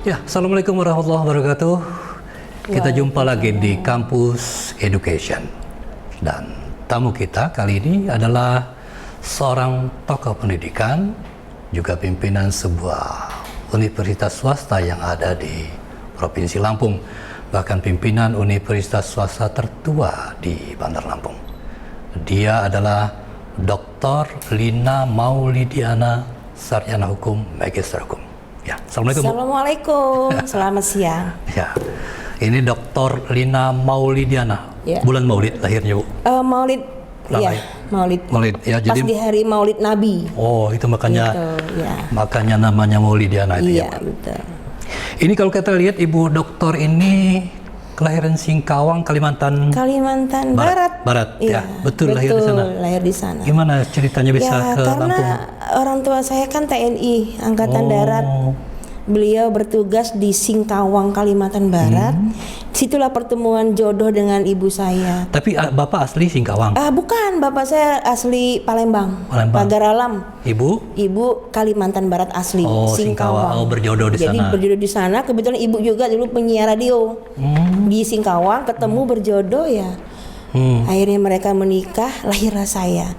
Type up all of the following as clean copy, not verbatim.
Ya, Assalamualaikum warahmatullahi wabarakatuh. Kita jumpa lagi di Kampus Education. Dan tamu kita kali ini adalah seorang tokoh pendidikan, juga pimpinan sebuah universitas swasta yang ada di Provinsi Lampung. Bahkan pimpinan universitas swasta tertua di Bandar Lampung. Dia adalah Dr. Lina Maulidiana, Sarjana Hukum, Magister Hukum. Ya, Assalamualaikum. Assalamualaikum, selamat siang. Ya, ini Dr. Lina Maulidiana. Ya. Bulan Maulid lahirnya, Bu? Maulid, iya, Maulid. Maulid, ya. Pas Jadi di hari Maulid Nabi. oh, itu makanya, Gitu, ya. makanya namanya Maulidiana itu. Iya, Ya, betul. ini kalau kita lihat Ibu Doktor ini kelahiran Singkawang, Kalimantan Barat. Barat, Iya, ya, betul lahir di sana. lahir di sana. Gimana ceritanya bisa Ya, ke karena Lampung? orang tua saya kan TNI, Angkatan Darat. Oh. Beliau bertugas di Singkawang, Kalimantan Barat. Situlah pertemuan jodoh dengan ibu saya. Tapi Bapak asli Singkawang. Bukan, bapak saya asli Palembang, Pagar Alam. Ibu Kalimantan Barat asli, Oh, Singkawang. Oh, berjodoh di Jadi sana. berjodoh di sana. Kebetulan ibu juga dulu penyiar radio di Singkawang, ketemu berjodoh ya. Akhirnya mereka menikah, lahirlah saya.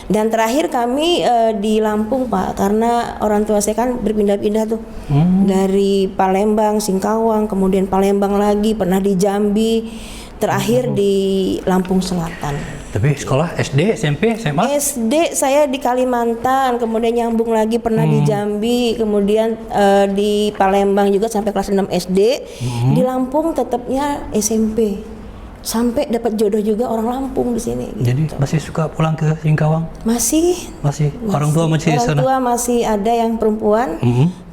Dan terakhir kami di Lampung, Pak, karena orang tua saya kan berpindah-pindah tuh dari Palembang, Singkawang, kemudian Palembang lagi, pernah di Jambi, terakhir di Lampung Selatan. Tapi sekolah SD, SMP, SMA? SD saya di Kalimantan, kemudian nyambung lagi pernah di Jambi, kemudian di Palembang juga sampai kelas 6 SD. Di Lampung tetapnya SMP. Sampai dapat jodoh juga orang Lampung di sini. Jadi masih suka pulang ke Singkawang? Masih. Orang tua masih di sana? Orang tua masih ada yang perempuan,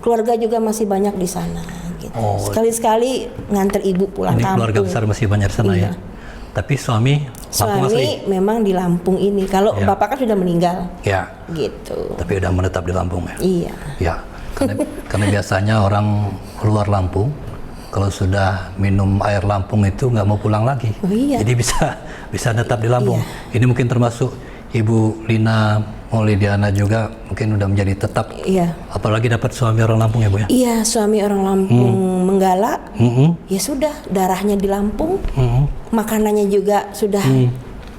keluarga juga masih banyak di sana. Gitu. Oh. Sekali-sekali nganter ibu pulang Ini kampung. keluarga besar masih banyak di sana ya? Tapi suami Lampung asli? Suami memang di Lampung ini. Kalau Ya. bapak kan sudah meninggal. Ya. Gitu. Tapi udah menetap di Lampung ya? Iya. Ya. Karena biasanya orang luar Lampung kalau sudah minum air Lampung itu nggak mau pulang lagi. Oh, iya. Jadi bisa tetap di Lampung. Iya. Ini mungkin termasuk Ibu Lina Maulidiana juga mungkin udah menjadi tetap. Iya. Apalagi dapat suami orang Lampung ya, Bu ya? Iya, suami orang Lampung Menggala. Ya sudah, darahnya di Lampung. Makanannya juga sudah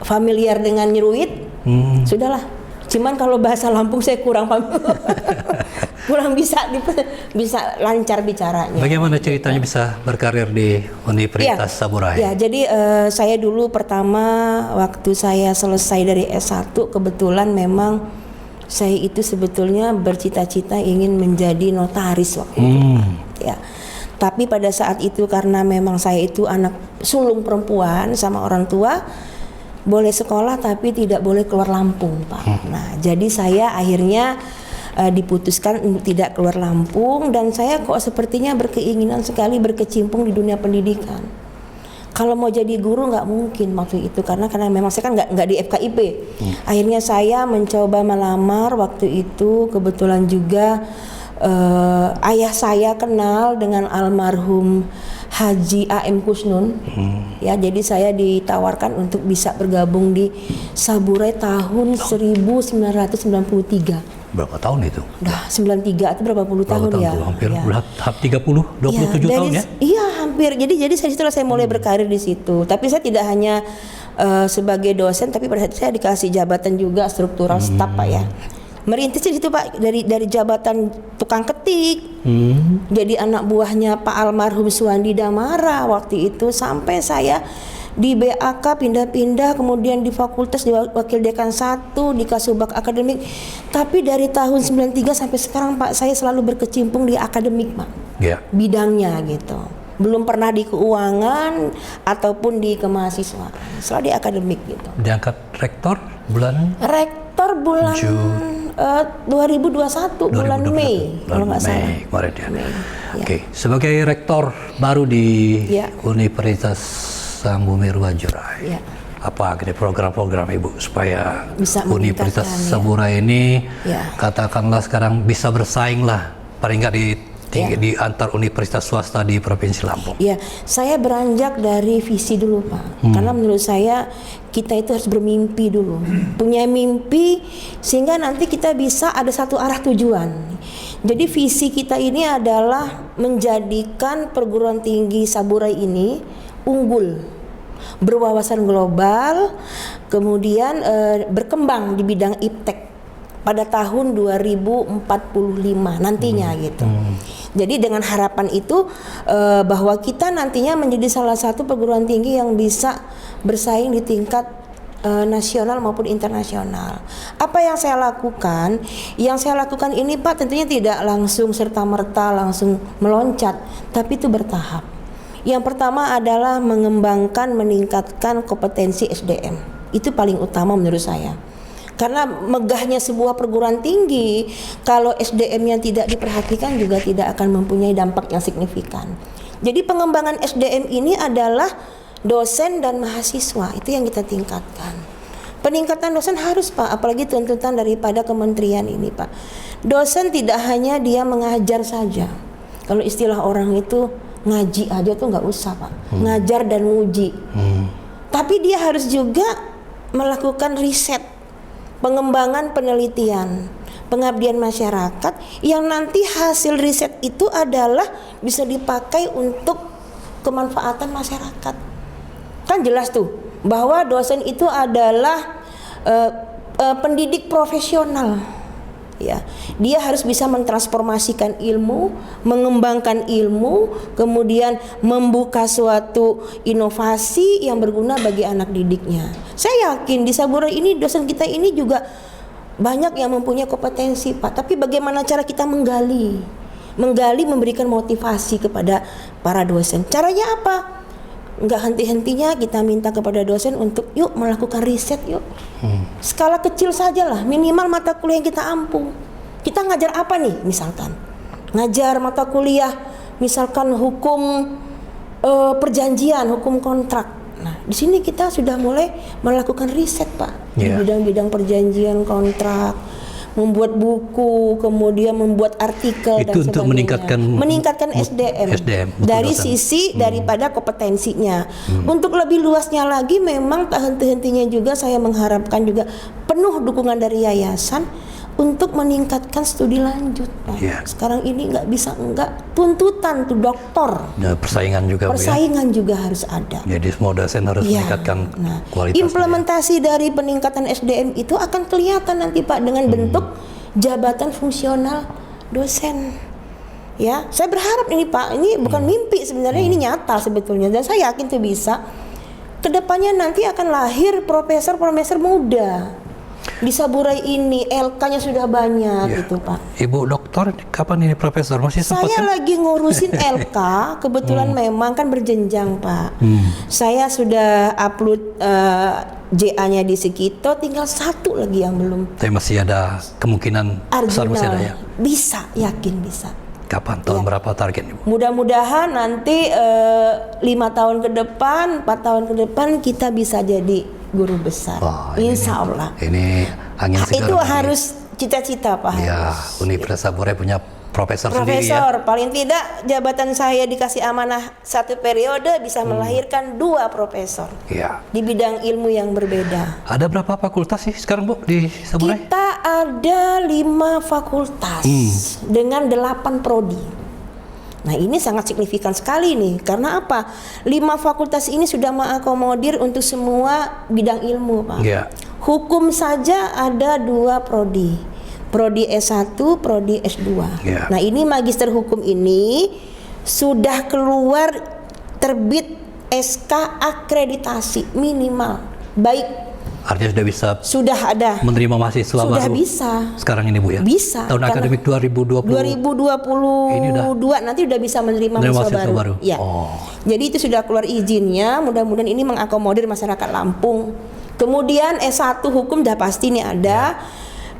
familiar dengan nyeruit. Sudahlah. Cuman kalau bahasa Lampung saya kurang kurang bisa lancar bicaranya. Bagaimana ceritanya bisa berkarir di Universitas Saburai? Ya, jadi saya dulu pertama waktu saya selesai dari S1 kebetulan memang saya itu sebetulnya bercita-cita ingin menjadi notaris waktu itu. Ya. Tapi pada saat itu karena memang saya itu anak sulung perempuan sama orang tua, boleh sekolah tapi tidak boleh keluar Lampung, Pak. Nah, jadi saya akhirnya diputuskan untuk tidak keluar Lampung dan saya kok sepertinya berkeinginan sekali berkecimpung di dunia pendidikan. Kalau mau jadi guru nggak mungkin waktu itu karena memang saya kan nggak di FKIP. Akhirnya saya mencoba melamar waktu itu, kebetulan juga ayah saya kenal dengan almarhum Haji A.M. Kusnun. Ya, jadi saya ditawarkan untuk bisa bergabung di Saburai tahun 1993. Berapa tahun itu? Udah 93 itu berapa puluh tahun ya? Hampir ya. udah 27 tahun ya? Iya, hampir. Jadi situlah saya mulai berkarir di situ. Tapi saya tidak hanya sebagai dosen, tapi pada saat saya dikasih jabatan juga struktural staf, Pak ya. Merintis di situ, Pak, dari jabatan tukang ketik. Jadi anak buahnya Pak almarhum Suwandi Damara waktu itu sampai saya di BAK pindah-pindah, kemudian di fakultas di wakil dekan 1 di Kasubag akademik. Tapi dari tahun 93 sampai sekarang, Pak, saya selalu berkecimpung di akademik, Pak. Yeah. Bidangnya gitu. Belum pernah di keuangan ataupun di kemahasiswaan. Selalu di akademik gitu. Diangkat rektor bulan 2021 bulan Mei kalau nggak salah. Kemarin ya. Mei, ya. Oke, sebagai rektor baru di Ya. Universitas Sang Bumi Ruwajurai. Ya. Apa program-program Ibu supaya Bisa Universitas meningkatkan, Saburai ini Ya. katakanlah sekarang bisa bersaing lah paling nggak di Ya. di antar universitas swasta di Provinsi Lampung. Ya, saya beranjak dari visi dulu, Pak. Karena menurut saya kita itu harus bermimpi dulu. Punya mimpi sehingga nanti kita bisa ada satu arah tujuan. Jadi visi kita ini adalah menjadikan perguruan tinggi Saburai ini unggul, berwawasan global, kemudian berkembang di bidang iptek pada tahun 2045 nantinya gitu. Jadi dengan harapan itu bahwa kita nantinya menjadi salah satu perguruan tinggi yang bisa bersaing di tingkat nasional maupun internasional. Apa yang saya lakukan? Yang saya lakukan ini Pak tentunya tidak langsung serta-merta langsung meloncat, tapi itu bertahap. Yang pertama adalah mengembangkan, meningkatkan kompetensi SDM. Itu paling utama menurut saya. Karena megahnya sebuah perguruan tinggi, kalau SDM-nya tidak diperhatikan juga tidak akan mempunyai dampak yang signifikan. Jadi pengembangan SDM ini adalah dosen dan mahasiswa, itu yang kita tingkatkan. Peningkatan dosen harus Pak, apalagi tuntutan daripada kementerian ini Pak. Dosen tidak hanya dia mengajar saja. Kalau istilah orang itu ngaji aja tuh nggak usah Pak, ngajar dan nguji. Tapi dia harus juga melakukan riset, pengembangan penelitian, pengabdian masyarakat yang nanti hasil riset itu adalah bisa dipakai untuk kemanfaatan masyarakat. Kan jelas tuh bahwa dosen itu adalah pendidik profesional. Ya, dia harus bisa mentransformasikan ilmu, mengembangkan ilmu, kemudian membuka suatu inovasi yang berguna bagi anak didiknya. Saya yakin di Saburai ini dosen kita ini juga banyak yang mempunyai kompetensi Pak. Tapi bagaimana cara kita menggali, memberikan motivasi kepada para dosen. Caranya apa? Nggak henti-hentinya kita minta kepada dosen untuk yuk melakukan riset yuk. Skala kecil sajalah, minimal mata kuliah yang kita ampu. Kita ngajar apa nih misalkan? Ngajar mata kuliah misalkan hukum perjanjian, hukum kontrak. Nah, di sini kita sudah mulai melakukan riset Pak di bidang-bidang perjanjian kontrak, membuat buku, kemudian membuat artikel itu dan untuk sebagainya. Meningkatkan SDM dari sisi daripada kompetensinya. Untuk lebih luasnya lagi memang tak henti-hentinya juga saya mengharapkan juga penuh dukungan dari yayasan untuk meningkatkan studi lanjut Pak. Sekarang ini nggak bisa enggak, tuntutan tuh doktor. Ya, persaingan juga Persaingan juga harus ada. Jadi semua dosen harus meningkatkan kualitas. Implementasi dari peningkatan SDM itu akan kelihatan nanti Pak dengan bentuk jabatan fungsional dosen. Ya, saya berharap ini Pak, ini bukan mimpi sebenarnya, ini nyata sebetulnya dan saya yakin itu bisa. Kedepannya nanti akan lahir profesor-profesor muda. Di Saburai ini LK-nya sudah banyak gitu Pak. Ibu doktor kapan ini profesor? Masih sempat Saya kan? lagi ngurusin LK, kebetulan memang kan berjenjang Pak. Saya sudah upload JA-nya di Sekito, tinggal satu lagi yang belum. Tapi masih ada kemungkinan besar masih ada ya? Bisa, yakin bisa. Kapan? Tahun berapa target Ibu? Mudah-mudahan nanti 5 tahun ke depan, 4 tahun ke depan kita bisa jadi guru besar. Insya Allah. Ini angin segar. Itu harus cita-cita Pak. Ya, Universitas Saburai punya profesor sendiri ya. Paling tidak jabatan saya dikasih amanah satu periode bisa melahirkan 2 profesor. Di bidang ilmu yang berbeda. Ada berapa fakultas sih sekarang Bu di Saburai? Kita ada 5 fakultas dengan 8 prodi. Nah ini sangat signifikan sekali nih, karena apa? 5 fakultas ini sudah mengakomodir untuk semua bidang ilmu Pak. Hukum saja ada 2 prodi, prodi S1, prodi S2. Nah ini magister hukum ini sudah keluar terbit SK akreditasi minimal baik. Artinya sudah ada menerima mahasiswa sudah baru. Bisa. Sekarang ini Bu ya. Bisa. Tahun akademik 2022 ini nanti udah bisa menerima mahasiswa baru. Ya. Jadi itu sudah keluar izinnya. Mudah-mudahan ini mengakomodir masyarakat Lampung. Kemudian S1 hukum udah pasti nih ada.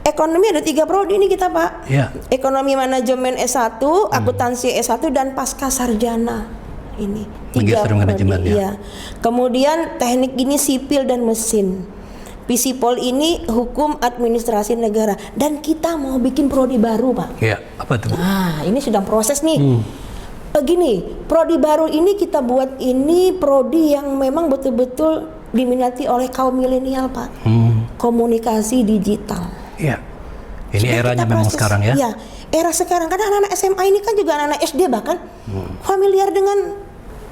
Ekonomi ada 3 prodi ini kita Pak. Ekonomi manajemen S1, akuntansi S1 dan pasca sarjana. Ini 3 prodi. Kemudian teknik ini sipil dan mesin. Pisipol ini hukum administrasi negara, dan kita mau bikin prodi baru Pak. Apa itu Bu? Nah ini sedang proses nih. Begini, prodi baru ini kita buat ini prodi yang memang betul-betul diminati oleh kaum milenial Pak. Komunikasi digital. Ini eranya memang sekarang ya. era sekarang, karena anak-anak SMA ini kan juga anak-anak SD bahkan familiar dengan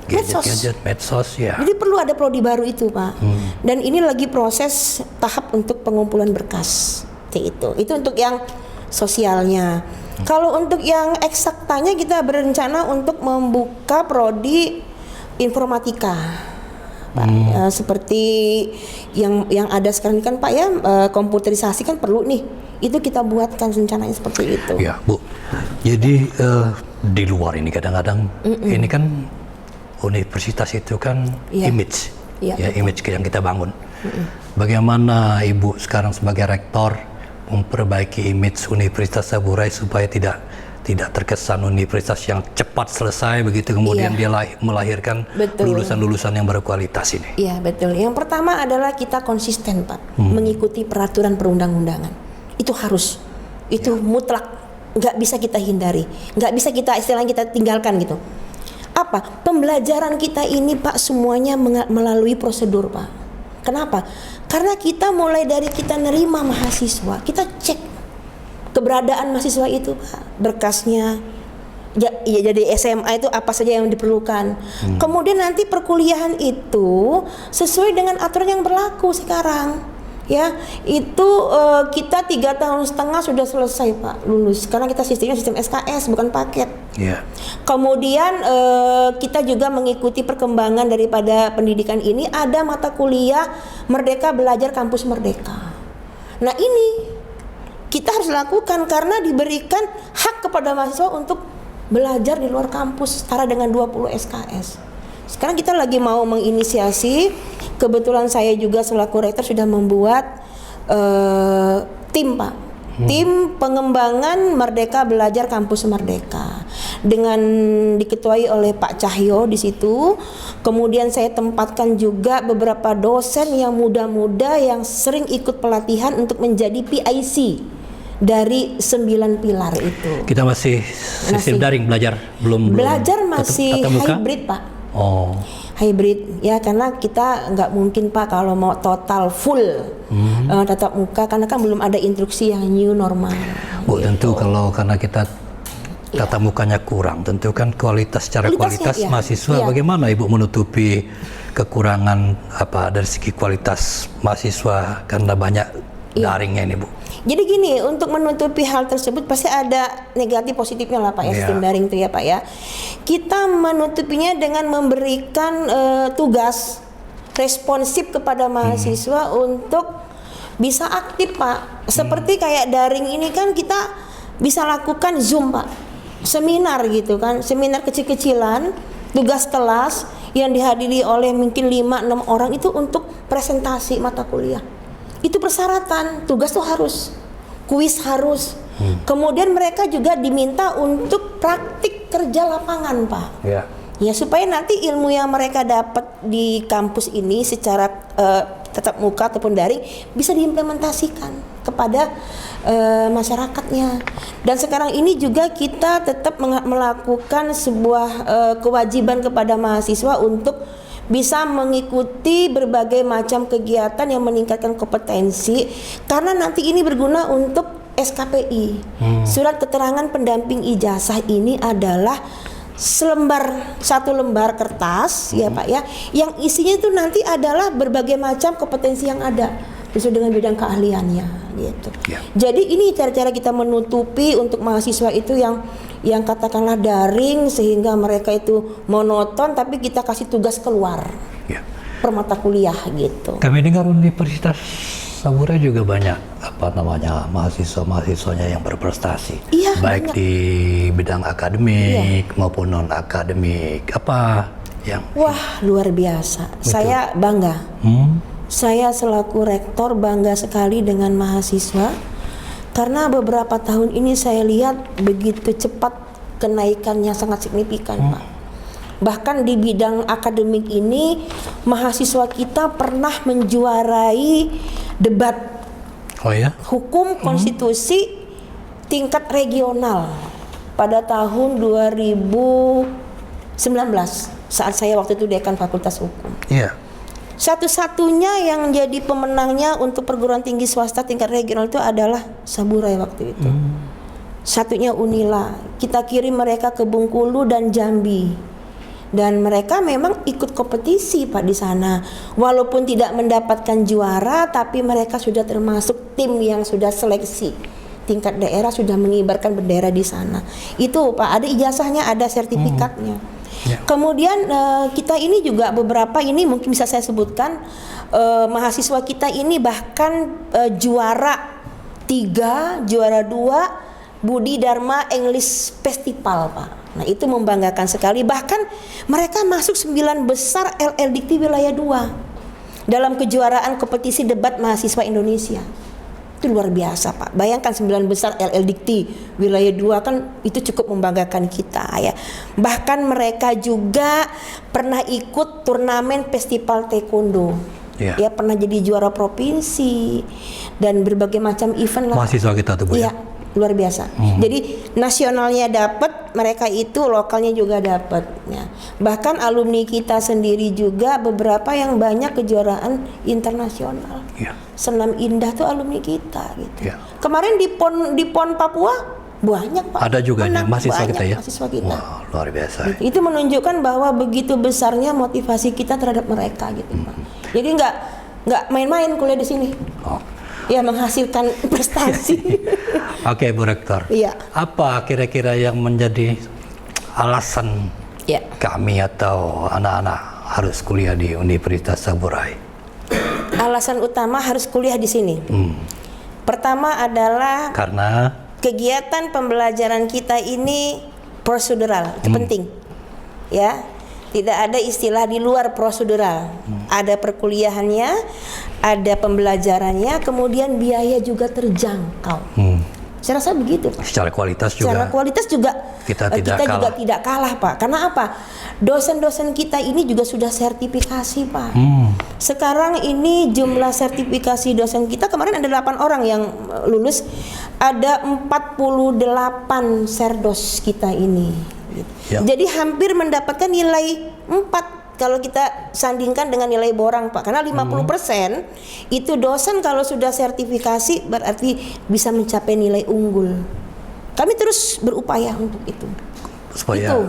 medsos. Gadget, medsos ya. Jadi perlu ada prodi baru itu, Pak. Dan ini lagi proses tahap untuk pengumpulan berkas. Itu untuk yang sosialnya. Kalau untuk yang eksaktanya kita berencana untuk membuka prodi informatika. Pak, seperti yang ada sekarang ini kan Pak ya, komputerisasi kan perlu nih. Itu kita buatkan rencananya seperti itu. Ya, Bu. Jadi di luar ini kadang-kadang ini kan universitas itu kan image, image yang kita bangun. Bagaimana Ibu sekarang sebagai rektor memperbaiki image Universitas Saburai supaya tidak terkesan universitas yang cepat selesai begitu kemudian dia melahirkan lulusan-lulusan yang berkualitas ini. Iya betul. Yang pertama adalah kita konsisten Pak, mengikuti peraturan perundang-undangan. Itu harus, itu mutlak, nggak bisa kita hindari, nggak bisa kita istilahnya kita tinggalkan gitu. Apa? Pembelajaran kita ini Pak semuanya melalui prosedur Pak. Kenapa? Karena kita mulai dari kita nerima mahasiswa, kita cek keberadaan mahasiswa itu Pak, berkasnya. Ya, jadi SMA itu apa saja yang diperlukan. Kemudian nanti perkuliahan itu sesuai dengan aturan yang berlaku sekarang. Ya, itu kita 3,5 tahun sudah selesai Pak lulus. Karena kita sistemnya sistem SKS bukan paket. Yeah. Kemudian kita juga mengikuti perkembangan daripada pendidikan ini. Ada mata kuliah Merdeka Belajar Kampus Merdeka. Nah ini kita harus lakukan karena diberikan hak kepada mahasiswa untuk belajar di luar kampus setara dengan 20 SKS. Sekarang kita lagi mau menginisiasi, kebetulan saya juga selaku rektor sudah membuat tim Pak, tim pengembangan Merdeka Belajar Kampus Merdeka dengan diketuai oleh Pak Cahyo di situ. Kemudian saya tempatkan juga beberapa dosen yang muda-muda yang sering ikut pelatihan untuk menjadi PIC dari 9 pilar itu. Kita masih sistem daring belajar, belum masih hybrid Pak. Oh, hybrid ya, karena kita nggak mungkin Pak kalau mau total full tatap muka karena kan belum ada instruksi yang new normal. Bu, tentu karena kita tatap mukanya kurang, tentu kan kualitas mahasiswa bagaimana Ibu menutupi kekurangan dari segi kualitas mahasiswa karena banyak daringnya ini Bu? Jadi gini, untuk menutupi hal tersebut pasti ada negatif positifnya lah Pak ya, sistem daring itu ya Pak ya. Kita menutupinya dengan memberikan tugas responsif kepada mahasiswa untuk bisa aktif Pak. Seperti kayak daring ini kan kita bisa lakukan Zoom Pak, seminar gitu kan, seminar kecil-kecilan, tugas kelas yang dihadiri oleh mungkin 5-6 orang itu untuk presentasi mata kuliah. Itu persyaratan, tugas tuh harus, kuis harus. Kemudian mereka juga diminta untuk praktik kerja lapangan Pak. Ya supaya nanti ilmu yang mereka dapat di kampus ini secara tatap muka ataupun daring bisa diimplementasikan kepada masyarakatnya. Dan sekarang ini juga kita tetap melakukan sebuah kewajiban kepada mahasiswa untuk bisa mengikuti berbagai macam kegiatan yang meningkatkan kompetensi karena nanti ini berguna untuk SKPI. Surat keterangan pendamping ijazah ini adalah satu lembar kertas ya Pak ya, yang isinya itu nanti adalah berbagai macam kompetensi yang ada sesuai dengan bidang keahliannya gitu. Jadi ini cara-cara kita menutupi untuk mahasiswa itu yang katakanlah daring sehingga mereka itu monoton, tapi kita kasih tugas keluar per mata kuliah gitu. Kami dengar Universitas Saburai juga banyak mahasiswa-mahasiswanya yang berprestasi, baik di bidang akademik maupun non akademik. Apa yang luar biasa. Betul. Saya bangga. Saya selaku rektor bangga sekali dengan mahasiswa karena beberapa tahun ini saya lihat begitu cepat kenaikannya sangat signifikan Pak. Bahkan di bidang akademik ini mahasiswa kita pernah menjuarai debat hukum konstitusi tingkat regional pada tahun 2019 saat saya waktu itu dekan Fakultas Hukum. Satu-satunya yang jadi pemenangnya untuk perguruan tinggi swasta tingkat regional itu adalah Saburai waktu itu. satunya Unila. Kita kirim mereka ke Bengkulu dan Jambi. Dan mereka memang ikut kompetisi Pak di sana. Walaupun tidak mendapatkan juara, tapi mereka sudah termasuk tim yang sudah seleksi tingkat daerah, sudah mengibarkan bendera di sana. Itu Pak, ada ijazahnya, ada sertifikatnya. Kemudian kita ini juga beberapa ini mungkin bisa saya sebutkan, mahasiswa kita ini bahkan juara 3, juara 2 Budi Dharma English Festival Pak. Nah itu membanggakan sekali. Bahkan mereka masuk 9 besar LL Dikti wilayah 2 dalam kejuaraan kompetisi debat mahasiswa Indonesia. Itu luar biasa Pak. Bayangkan 9 besar LL Dikti wilayah 2 kan itu cukup membanggakan kita ya. Bahkan mereka juga pernah ikut turnamen festival taekwondo. Ya pernah jadi juara provinsi dan berbagai macam event lah. Mahasiswa kita tuh Bu ya. Luar biasa. Jadi nasionalnya dapat, mereka itu lokalnya juga dapat. Ya. Bahkan alumni kita sendiri juga beberapa yang banyak kejuaraan internasional. Senam indah tuh alumni kita gitu. Kemarin di PON Papua banyak Pak. Ada juga nih mahasiswa kita ya. Mahasiswa kita. Wah, luar biasa. Gitu. Itu menunjukkan bahwa begitu besarnya motivasi kita terhadap mereka gitu Pak. Jadi nggak main-main kuliah di sini. Ya menghasilkan prestasi. Oke Bu Rektor. Apa kira-kira yang menjadi alasan kami atau anak-anak harus kuliah di Universitas Saburai? Alasan utama harus kuliah di sini. Pertama adalah karena kegiatan pembelajaran kita ini prosedural, itu penting. Ya. Tidak ada istilah di luar prosedural. Ada perkuliahannya, ada pembelajarannya, kemudian biaya juga terjangkau. Saya rasa begitu Pak. Secara kualitas juga. Secara kualitas juga kita juga tidak kalah Pak. Karena apa? Dosen-dosen kita ini juga sudah sertifikasi Pak. Sekarang ini jumlah sertifikasi dosen kita kemarin ada 8 orang yang lulus. Ada 48 serdos kita ini. Jadi hampir mendapatkan nilai 4 kalau kita sandingkan dengan nilai borang Pak. Karena 50% itu dosen kalau sudah sertifikasi berarti bisa mencapai nilai unggul. Kami terus berupaya untuk itu. Supaya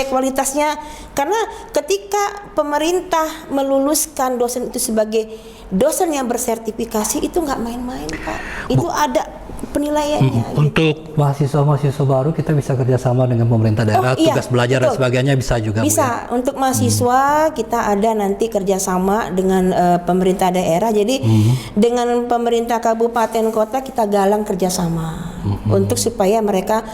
kualitasnya, karena ketika pemerintah meluluskan dosen itu sebagai dosen yang bersertifikasi itu nggak main-main Pak. Itu ada penilaiannya. Untuk mahasiswa-mahasiswa baru kita bisa kerjasama dengan pemerintah daerah, tugas belajar dan sebagainya bisa juga. Bisa. Untuk mahasiswa kita ada nanti kerjasama dengan pemerintah daerah. Jadi dengan pemerintah kabupaten kota kita galang kerjasama untuk supaya mereka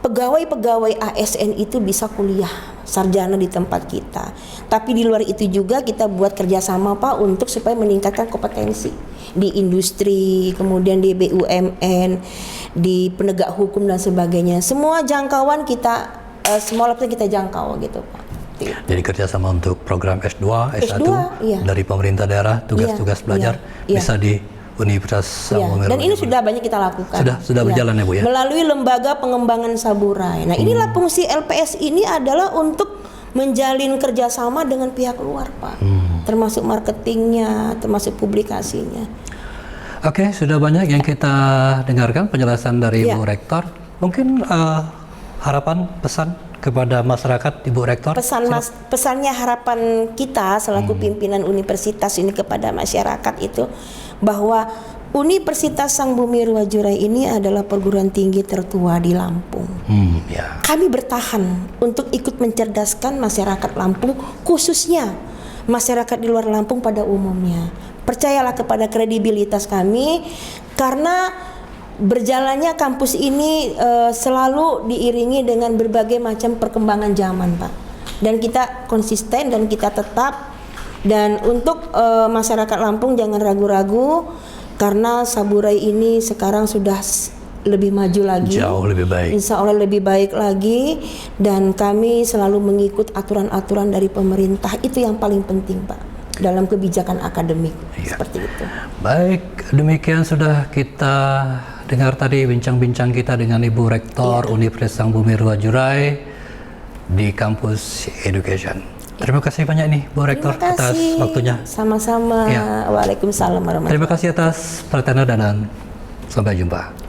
pegawai-pegawai ASN itu bisa kuliah sarjana di tempat kita. Tapi di luar itu juga kita buat kerjasama Pak untuk supaya meningkatkan kompetensi di industri, kemudian di BUMN, di penegak hukum dan sebagainya. Semua jangkauan kita, semua lapisan kita jangkau gitu Pak. Jadi kerjasama untuk program S2, S1 dari pemerintah daerah, tugas-tugas belajar bisa di Universitas Saburai. Dan ini sudah banyak kita lakukan. Sudah berjalan ya Bu ya. Melalui lembaga pengembangan Saburai. Nah inilah fungsi LPS ini adalah untuk menjalin kerjasama dengan pihak luar Pak. Termasuk marketingnya, termasuk publikasinya. Oke, sudah banyak yang kita dengarkan penjelasan dari Bu Rektor. Mungkin harapan pesan kepada masyarakat Ibu Rektor? Pesannya harapan kita selaku pimpinan universitas ini kepada masyarakat itu bahwa Universitas Sang Bumi Ruwajurai ini adalah perguruan tinggi tertua di Lampung. Kami bertahan untuk ikut mencerdaskan masyarakat Lampung, khususnya masyarakat di luar Lampung pada umumnya. Percayalah kepada kredibilitas kami, karena berjalannya kampus ini selalu diiringi dengan berbagai macam perkembangan zaman Pak. Dan kita konsisten dan kita tetap. Dan untuk masyarakat Lampung jangan ragu-ragu, karena Saburai ini sekarang sudah lebih maju lagi, jauh lebih baik, insya Allah lebih baik lagi. Dan kami selalu mengikut aturan-aturan dari pemerintah. Itu yang paling penting Pak dalam kebijakan akademik. Seperti itu. Baik, demikian sudah kita dengar tadi bincang-bincang kita dengan Ibu Rektor Universitas Sang Bumi Ruwajurai di kampus Education. Terima kasih banyak nih Bu Rektor atas waktunya. Sama-sama. Waalaikumsalam warahmatullahi wabarakatuh. Terima kasih atas perhatian dan sampai jumpa.